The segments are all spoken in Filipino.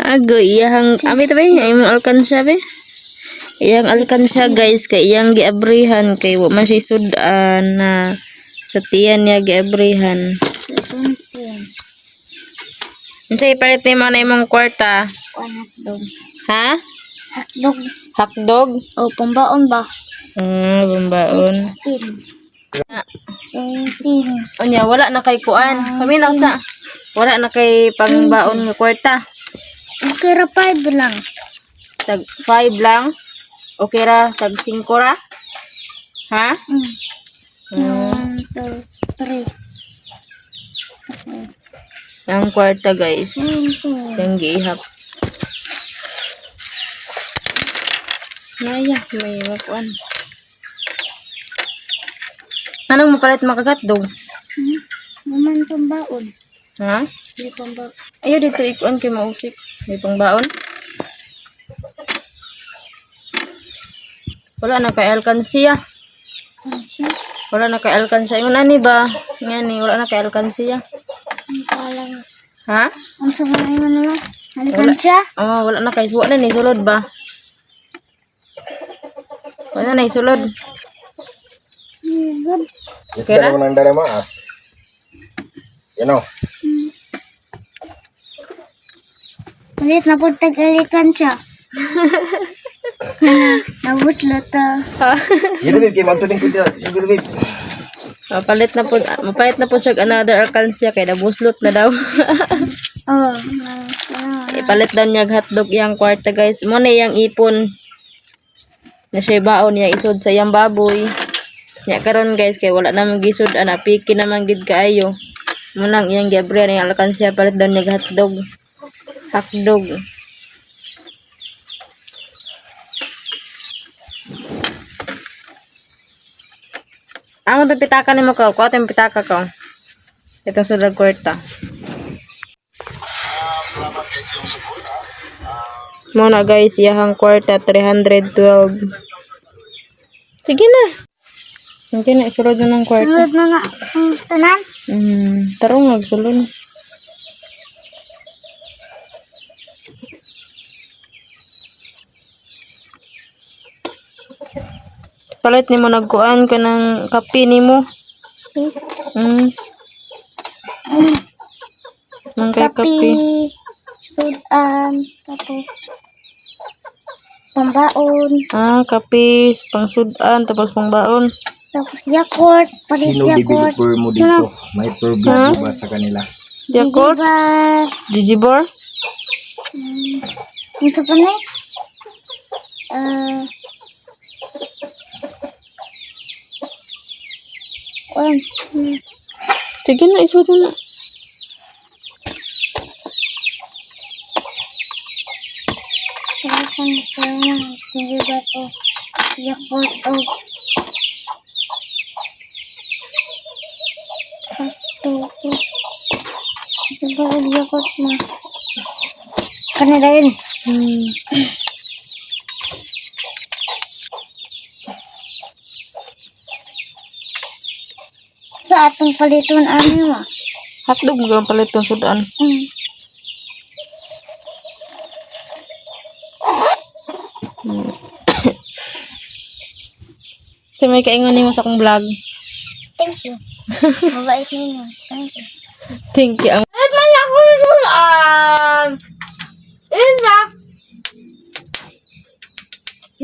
Ago iyang abi tabi imong alkansya be. Iyang alkansya guys kay iyang giabrihan kay wa man siya sudan na sa tiyan niya giabrihan. Unsay palit nimo na imong kwarta? Hotdog. Ha? Hotdog. Hotdog? O, pambaon ba? Bambaon. 16. Unya wala na kay kuan. Kami na sa wala na kay pangbaon nga kwarta. Okay ra 5 lang. Tag 5 lang. Okay ra tag 5 ra. Ha? 1, 2, 3. Ang kwarta guys. Yang giihap. Naya, may makuan. Anong mapalit makagatdog? Naman pambaon. Ha? Hindi pambaon. Ayaw dito ikuan kay mausik. May pangbaon. Wala na kay alkansiya. Wala na kay alkansiya. Yung nani ba? Ngani, wala na kay alkansiya. Ang palang. Ha? Ang sabay mo nila. Halikan siya. Oh, wala na kay wala na ni sulod ba? Wala na isulod. Good. Okay ra? Ito na nang maas. You know. Ulit na po tag-alikan siya. Nabuslo to. Yun babe, kay magtuling ko dyan. Siguro babe. Mapalit na po siya another alkansya kay nabuslot na daw. Oh. Ipalit daw niya hotdog yang kwarta guys. Mo na yang ipon. Na siya baon niya isod sa iyang baboy. Nya karon guys kay wala na magisod ana piki naman gid kaayo. Mo nang iyang giabrihan yang alkansya palit daw niya hotdog. Hotdog. Amo to pitaka nimo ka. Kuha tayong pitaka ka. Ito sudag kwarta. Muna guys, iyahang kwarta 312. Sige na. Sige na, isulod na ng kwarta. Sunod na nga. Ang tanan. Tarong nagsulod. Palit nimo nagkuan ka ng kape nimo. Nang kay kape. Sudan. Tapos pambaon. Kape, pangsudan, tapos pangbaon. Tapos Yakult. Palit Sino Yakult. developer mo dito? May problem ba sa kanila? Yakult, Digibor. Ito pa na Sige na, isulod na. Yakult. Yakult na. Kanila yun. Sa atong paliton ano mo? Hotdog mo palit ng sudan. Kasi may kaingon nimo sa akong vlog. Thank you. Mabait ninyo. Thank you. Thank you. Ay, pala ko sudan! Isa!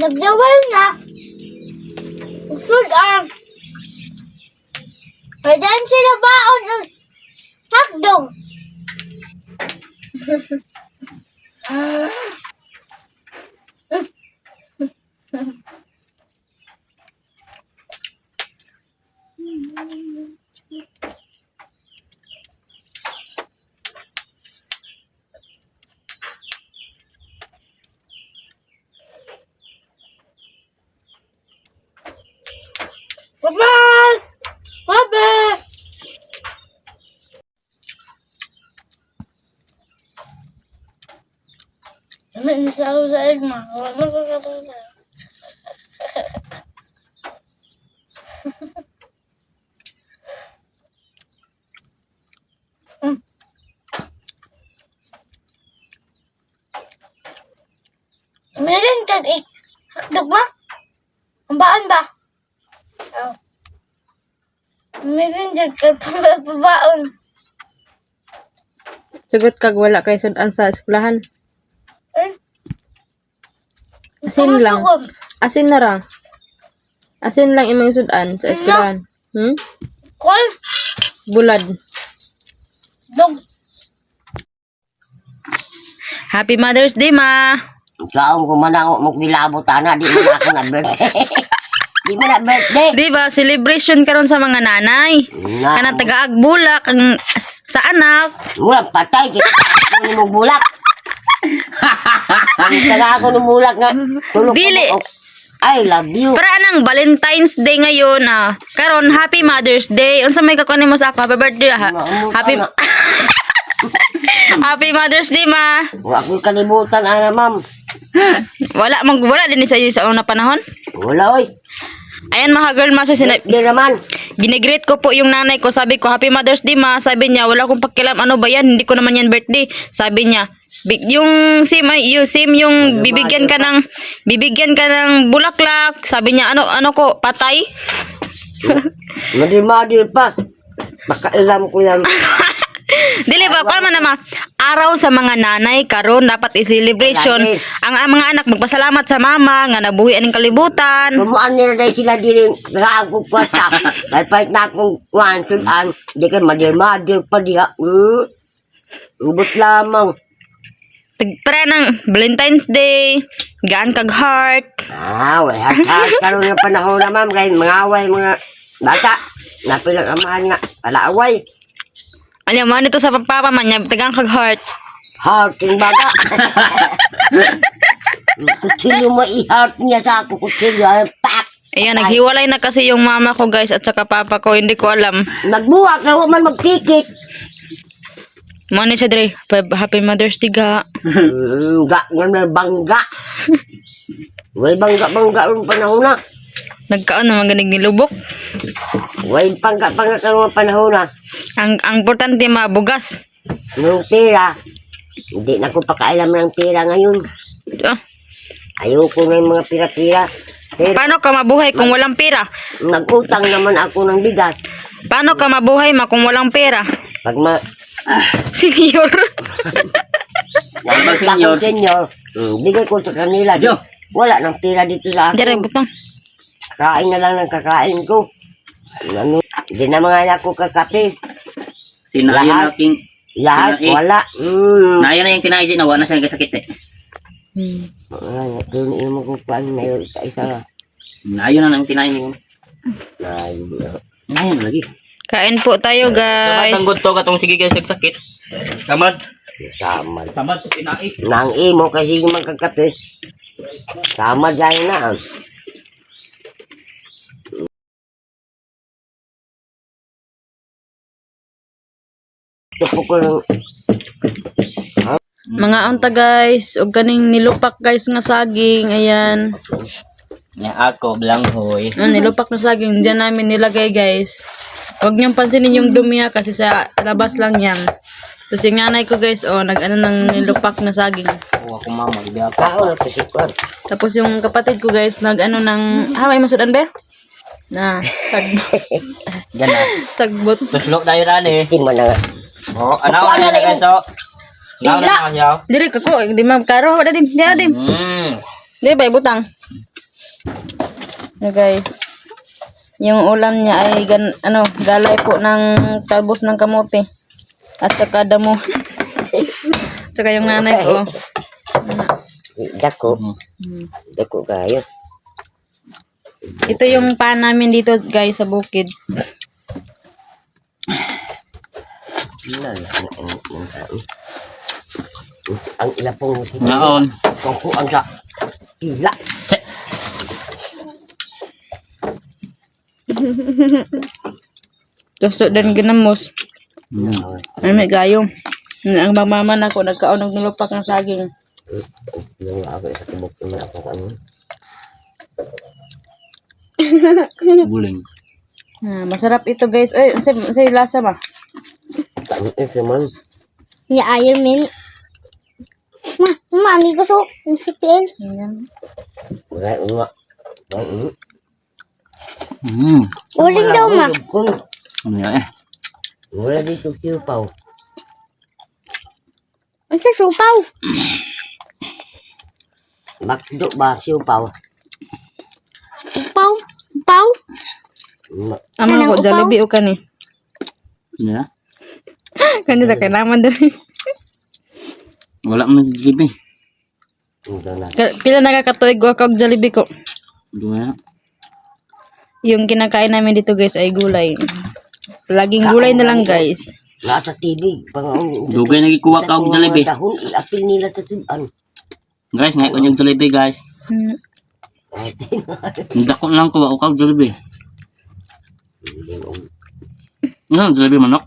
Nagdawal na! Sudan! Pwedaan sila baon ng hotdog! Bye-bye! Bye-bye! Ano sa ako sa egma? Ano sa kapila? tag hotdog ba? Ang baon ba? Oh. Meron dyan ka pabaon. Sugot kag wala kay sudan sa eskwelahan. Eh? Asin lang. Asin na ra. Asin lang imong sudan sa eskwelahan. Kol? Bulad. Dog. Happy Mother's Day, ma. Kaon ko man ako magbilabot ana, di man ako na birthday. Di man na birthday. Di ba celebration karon sa mga nanay? Na, Kanang taga Agbulak ang sa anak. mula patay kita ako ni mo bulak. Ang taga ako ni bulak nga tulog Dili. ako. I love you. Para nang Valentine's Day ngayon Karon Happy Mother's Day. Unsa may kakunin mo sa ako? Happy birthday Happy Happy Mother's Day, ma. Wa ko kalibutan ana ma'am. Wala din sa iyo sa una panahon. Wala oy. Ayan mga girl, ma, so Di naman. ginigreet ko po yung nanay ko. Sabi ko, Happy Mother's Day, ma. Sabi niya, wala akong pakialam. Ano ba yan? Hindi ko naman yan birthday. Sabi niya, yung same yung bibigyan ka ng bulaklak. Sabi niya, ano ko, patay? Madir pa. Makailam ko yan. Dili ba, kung man naman, araw sa mga nanay, karon dapat i-celebration. Lagi. Ang mga anak, magpasalamat sa mama, nga nabuhi aning kalibutan. Kumuan nila dahil sila diri nga ako kwata. Dahil pahit na akong kuhan sudan. Di ka madir pa diha. Ubot lamang. Para ng Valentine's Day, gaan kag heart. Wala ka. Karoon ng panahon na ma'am. Kaya mga away, mga bata. Napilagamahan nga. Palaaway. Alam mo, nito sa papa man niya, tagang kag heart. Hearting baga. Kutsilyo mo i-heart niya sa ako. Kutsilyo. Pak. Ayan, naghiwalay na kasi yung mama ko guys at saka papa ko, hindi ko alam. Nagbuwak. Kaya man magtikit. Mani siya Dre, Happy Mother's Day ga. Ga. Nga may bangga. May bangga rin panahon na. Nagkaon naman ganig nilubok. May pangga karong panahon na. Ang importante mabugas. Yung pera, hindi na ko pakailam ng pera ngayon. Ah, Ayoko na yung mga pira-pira. Pero paano ka mabuhay kung walang pera? nag-utang naman ako ng bigas. Paano ka mabuhay kung walang pera? Pag Senior. senior, bigay ko sa kanila. Wala nang pera dito sa Dere, akin. butang. Kain na lang ng kakain ko. Ano, hindi na mga anak ko kakape. Sinayon Lahat. na king. Lahat, Sinaki. wala. Nayan na yung kinain na wala na siya sakit eh. Kaya mo ko paano na yun. Isa Nayon na ang kinain mo. na. Nayon lagi. Kain po tayo guys. Samad ang to katong sige kayo sa sakit. Samad. Samad. Samad sa kinain. Nang imo kasi magkakape. Samad dahil na. Ito ko lang. Mga unta guys, og kaning nilupak guys nga saging, ayan. Nga ako blanghoy. Nilupak na saging, diyan namin nilagay guys. Huwag niyong pansinin yung dumi kasi sa labas lang yan. Tapos yung nanay ko guys, nag-ano ng nilupak na saging. O ako mama, ibi ako. Kao na pasikwan. Tapos yung kapatid ko guys, nag-ano ng, may masudan ba? Na, Ganas. sagbot. Tuslok tayo na ni. Hindi mo na. Oh, anaw na guys so. Anaw na siya. Diri kako, di magkaro, wala din, di adim. Diri ba ibutang? Na guys. Yung ulam niya ay galay po ng talbos ng kamote. At saka damo. Saka yung nanay ko. Dako. Dako kayo. Ito yung pan namin dito guys sa bukid. Ang ilapong Naon. kung ang sa tila. Gusto din ginamos. Ay may gayong. Ang mamaman ako nagkaon ng nilupak ng saging. Yung ako sa tibok na ako ano. Buling. Masarap ito guys. Ay, say lasa ba? Ang ito man. Ya, Iron Man. Mami gusto. Ang sitin. Ayan. Wala, wala. Wala. Uling daw, ma. Ano yan eh? Wala dito siupaw. Ang sa supaw. Bakdo ba siupaw? Upaw. Upaw. Amo Kanang ko upaw? Jollibee o kani. Ano yan? Kanila kay naman dali. Wala mo sa GB. Ito na. Pila nakakatuig wa kag Jollibee ko. Hindi mo yan. Yung kinakain namin dito guys ay gulay. Laging gulay na lang guys. Nasa TV. Dugay nagikuha ka og Jollibee. Dahon, i-apil nila sa tulan. Guys, ngayon yung Jollibee guys. Hmm. Nagdako lang ko og Jollibee. Ano, Jollibee manok?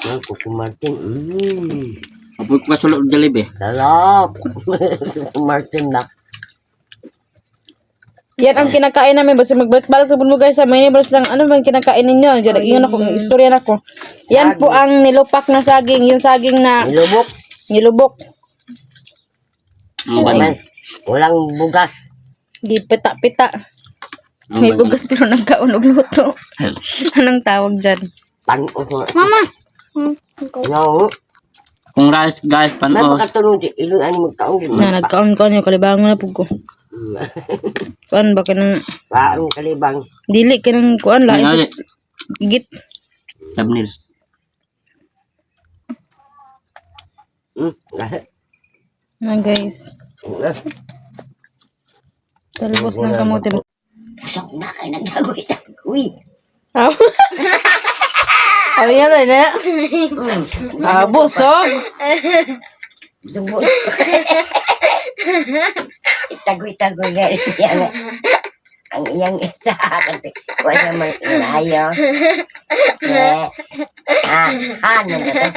Ang Kuko Martin. Apoy ko kasulok og Jollibee. Salap. Kuko Martin na. Yan ang kinakain namin. Basta magbalik-balik sa mo guys. Sa mga neighbors lang. Ano bang kinakain ninyo? Yun ako. Istorya na ko. Yan po ang nilupak na saging. Yung saging na Nilubok. nilubok. Ano ba yan? Walang bugas. Gipita-pita. Ano May ba yan? bugas pero nagkaon og luto. Anong tawag dyan? Panos. Mama. No. Kung rice guys, May panos. makatulong di ilong ani magkaon. Na nagkaon-kaon yung kalibangon na po ko. Kuan ba ka ng Paano kalibang. dili ka ng kuan lain Ano sa ulit? git. Thumbnail. Na guys. Talbos ng kamote. Pasok na kayo nagdagoy-dagoy. Aw. Aw yan na. Ah, busog. Dugo. Itagoy-tagoy nga rin yan. Ang iyang isa. Kasi wala mang inayo. Han. Ano na to?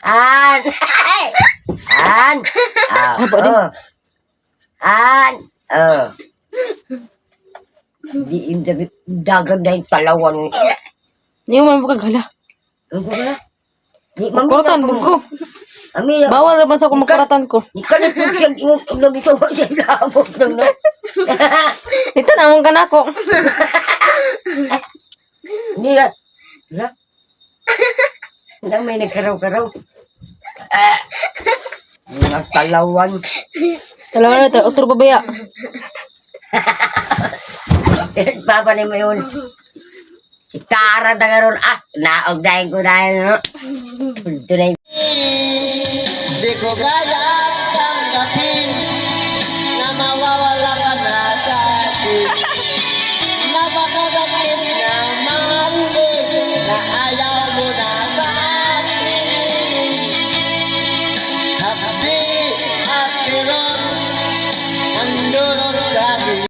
Han. Han. Sabo din. Han. Di dagan na yung talawan. Niyo man po kagala. Ano ba? Di Makuratan bugo. Ami, Bawal naman sa kumakuratan ko. di ka na po siyang ingat ang nabito ko siya labot ng na. Ito na mong kanako. Hindi na. Wala. Hindi may nagkaraw-karaw. Mga talawan. Talaga na ito. Otro babaya. Papa ni mo yun. Si Tara na karoon. Naog dahil ko dahil. No? Ito na Di ko kaya